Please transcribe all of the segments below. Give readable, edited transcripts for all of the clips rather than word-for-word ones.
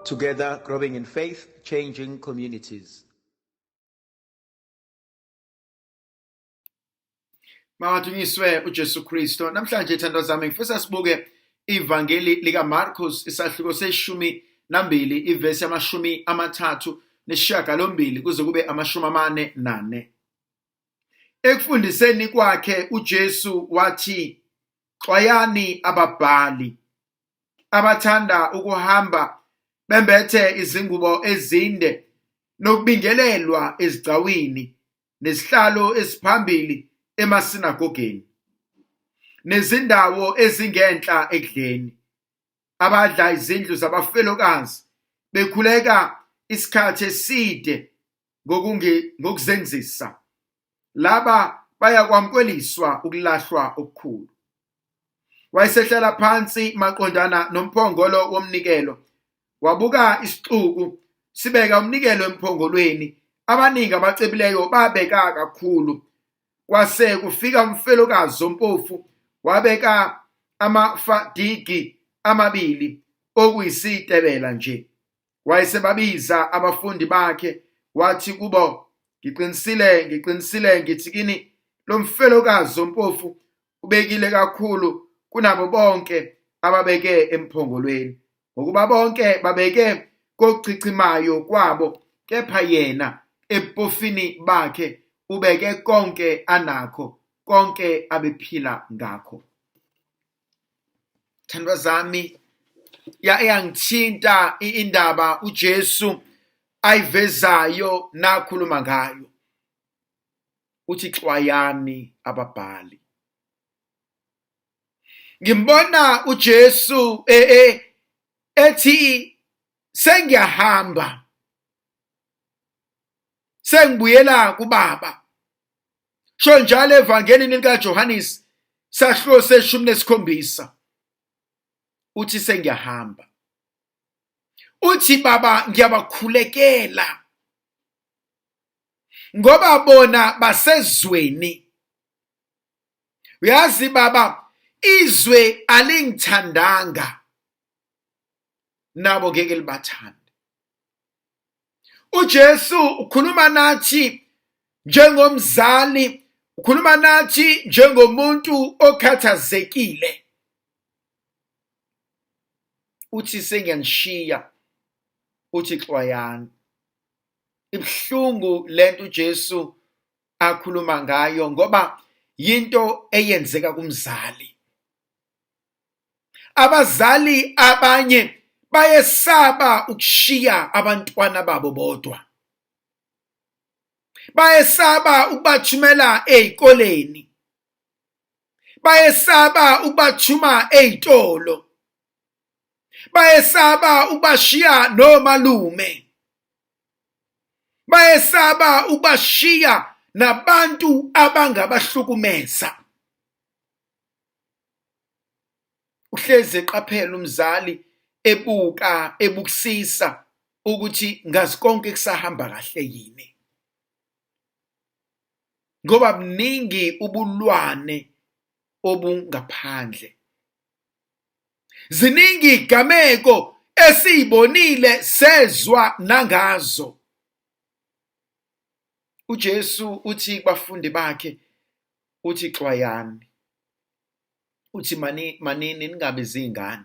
Together, growing in faith, changing communities. Mawadunyiswe uJesu Kristo. Namhlanje thandwa zami ngifisa sibuke ivangeli lika Marcus isahluko se-12 ivesi ya-38 kuze kube 44. Ekufundiseni kwakhe uJesu wathi, "Xwayani ababhali abathanda ukuhamba bembethe izingubo ezinde nokubingelelwa ezigcawini nesihlalo esiphambili emasinagogeni nezindawo ezingenhla ekudleni, abadla izindlu zabafelokazi bekhuleka isikhathi eside ngokuzenzisa. Laba bayakwamkweliswa ukulahlwa okukhulu." Wayesehlala phansi maqondana nomphongolo womnikelo, wabuka isixuku sibeka umnikelo emphongolweni. Abaningi abacebileyo babeka kakhulu. Kwase kufika umfelokazi ompofu, wabeka amafadigi 2 okuyisitebela nje. Wayesebabiza abafundi bakhe wathi kubo, "Ngiqinisile ngithi kini, lo mfelokazi ompofu ubekile kakhulu kunabo bonke ababeke emphongolweni, ngokuba bonke babeke kokuchichimayo kwabo, kepha yena ebupofini bakhe ubeke konke anakho, konke abephila ngakho." Thandwa zami, yangithinta indaba uJesu ayivezayo nakhuluma ngayo. Uthi xwayani ababhali. Ngimbona uJesu ethi sengiyahamba, sengibuyela kuBaba. Sho njalo evangelini likaJohannes sahluko se-17 uthi sengiyahamba. Uthi Baba ngiyabakhulekela ngoba bona basezweni. Uyazi Baba, izwe alingithandanga, nabo ngeke libathande. uJesu ukhuluma nathi njengomzali, ukhuluma nathi njengomuntu okhathazekile. Uthi sengiyanishiya, uthi xwayani. Ibhlungu lento uJesu akhuluma ngayo ngoba yinto eyenzeka kumzali. Abazali abanye bayesaba ukushiya abantwana babo bodwa. Bayesaba ukubathumela ezikoleni. Bayesaba ukubathuma ezitolo. Bayesaba ukubashiya nomalume. Bayesaba ukubashiya nabantu abangabahlukumeza. Uhleze eqaphela umzali ebukisisa ukuthi ngazi konke kusahamba kahle yini, ngoba mningi ubulwane obungaphandle. Ziningi igameko esibonile sezwa nangazo. uJesu uthi kubafundi bakhe, uthi xwayani. Uthi manini ningabe zingane.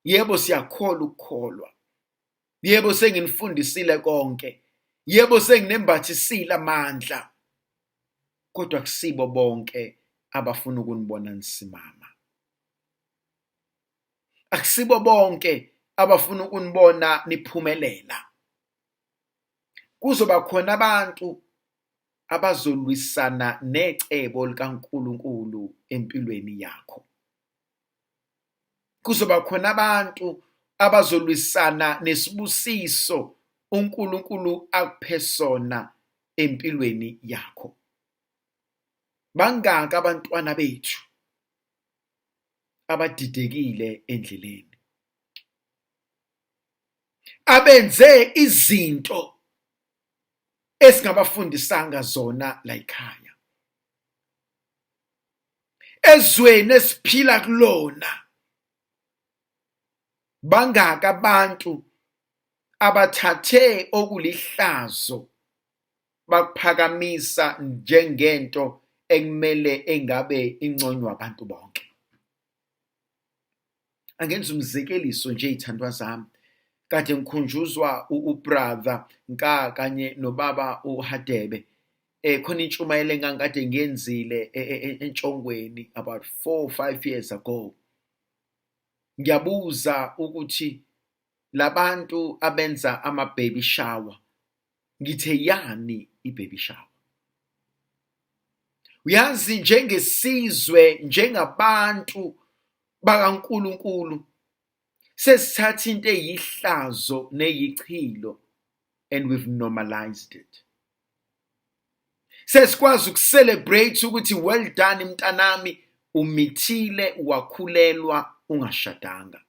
Yebo siyakholwa ukukholwa. Yebo senginifundisile konke. Yebo senginembathisile amandla. Kodwa kusibo bonke abafuna ukunibona nisimama. Akusibo bonke abafuna ukunibona niphumelela. Kuzoba khona abantu abazolwisana necebo likaNkulunkulu empilweni yakho. Kuzoba khona abantu abazolwisana nesibusiso uNkulunkulu akuphe sona empilweni yakho. Bangaka abantwana bethu abadidekile endleleni, abenze izinto esingabafundisanga zona la ekhaya, ezweni esiphila kulona. Bangaka abantu abathathe okulihlazo bakuphakamisa njengento ekumele engabe inconywa abantu bonke. Angenza umzekeliso nje izithandwa zami. Kade ngikhunjuzwa ubrother Nka kanye nobaba uHadebe. Khona intshumayelo engangikade ngiyenzile entshongweni about 4 or 5 years ago. Ngiyabuza ukuthi labantu abenza ama-baby shower, ngithe yani i-baby shower? Uyazi njengesizwe, njengabantu bakaNkulunkulu, sesithatha into eyihlazo neyichilo and we've normalized it. Sesikwazi ukucelebrate ukuthi well done mntanami, umithile, wakhulelwa, ungashadanga.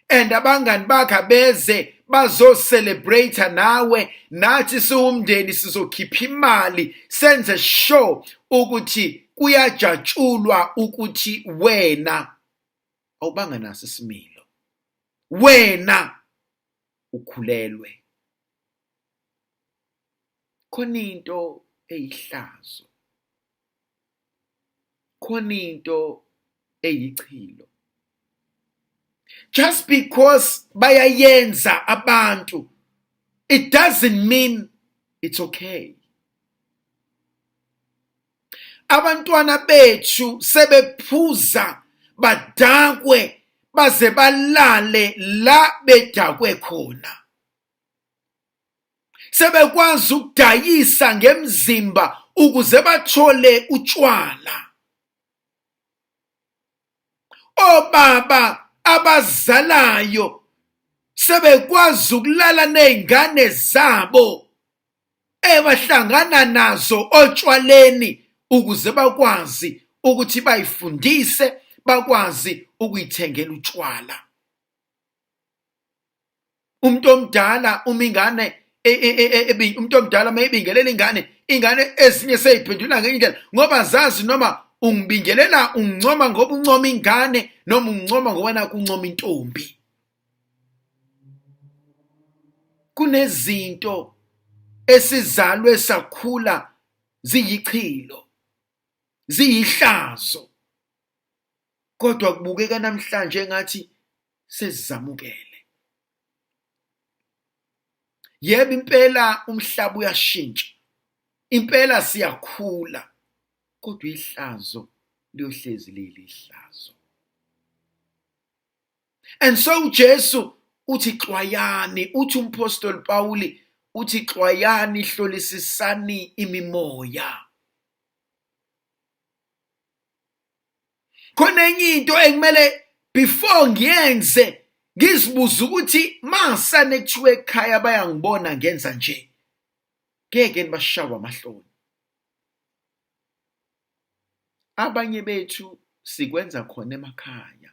And abangani bakhe beze bazo-celebrate nawe, nathi siwumndeni sizokhipha imali, senze sure ukuthi kuyajatshulwa ukuthi wena awubanga naso isimilo, wena ukhulelwe. Khona into eyihlazo, khona into eyichilo. Just because bayayenza abantu, it doesn't mean it's okay. Abantwana bethu sebephuza badakwe baze balale la bedakwe khona. Sebekwazi ukudayisa ngemzimba ukuze bathole utshwala. Obaba abazalayo sebekwazi ukulala nezingane zabo ebahlangana nazo otshwaleni ukuze bakwazi ukuthi bayifundise, bakwazi ukuyithengela utshwala. Umuntu omdala umingane umuntu omdala mayibingelela ingane ezinye seyiphendula ngenye indlela ngoba zazi noma ungibingelela ungincoma ngoba uncoma ingane noma ungincoma ngoba naku uncoma intombi. Kunezinto esizalwe sakhula ziyichilo, ziyihlazo, kodwa kubukeka namhlanje ngathi sesizamukele. Yebo impela umhlaba uyashintsha, impela siyakhula, kodwa ihlazo liyohlezi lilihlazo. And so Jesu uthi xwayani, uthi umpostoli Pawuli uthi xwayani, hlolisisani imimoya. Khona enye into ekumele before ngiyenze ngizibuza ukuthi masane kuthiwe ekhaya bayangibona ngenza nje, ngeke nibashawa amahloni. Abanye bethu sikwenza khona emakhaya.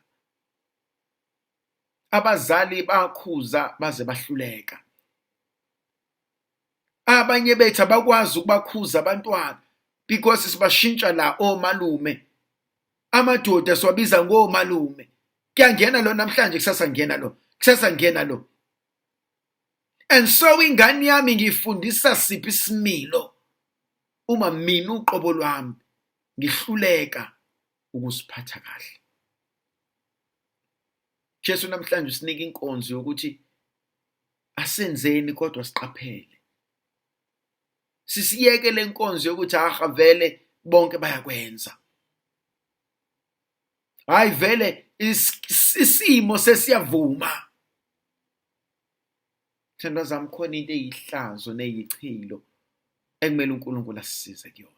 Abazali bakhuza baze bahluleka. Abanye bethu abakwazi ukubakhuza abantwana because sibashintsha la omalume. Amadoda siwabiza ngomalume. Kuyangena lo namhlanje, kusasa ngena lo, kusasa ngena lo. And so ingane yami ngifundisa siphi isimilo uma mina uqobo lwami ngihluleka ukusiphatha kahle. Jesu namhlanje usinika inkonzo yokuthi asenzeni kodwa siqaphele. Sisiyeke lenkonzo yokuthi vele bonke bayakwenza. Hayi vele isimo sesiyavuma. Thandwa zami, khona into eyihlazo neyichilo ekumele uNkulunkulu asisize kuyona.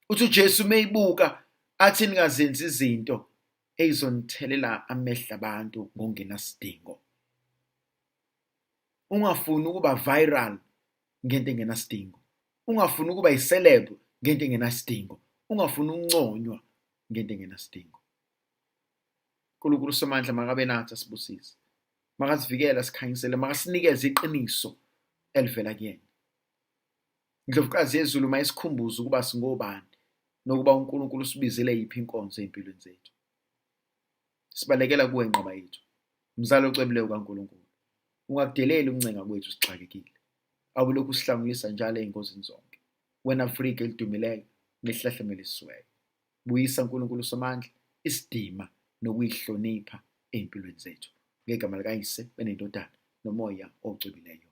Uthi uJesu meyibuka athi ningazenzi izinto ezonthelela amehla abantu ngongenasidingo. Ungafuni ukuba viral ngento engenasidingo. Ungafuni ukuba iceleb ngento engenasidingo. Ungafuni ukunconywa ngento engenasidingo. uNkulunkulu somandla makabe nathi asibusise. Makasivikela sikhanyisele, makasinikeze iqiniso elivela kuyena. Indlovukazi yezulu mayisikhumbuze ukuba singobani nokuba uNkulunkulu usibizele yiphi inkonzo empilweni zethu. Sibalekela kuwe inqaba yethu. Mzali ocwebileyo kaNkulunkulu, ungakudeleli ukuncenga kwethu sixakekile. Awulokhu usihlangulisa njalo ey'ngozini zonke. Wena Afrika elidumileyo nelihlahlemele isizweyo. Buyisa Nkulunkulu Somandla isidima nokuyihlonipha ey'mpilweni zethu. Ngegama likaYise benendodana nomoya ocwebileyo.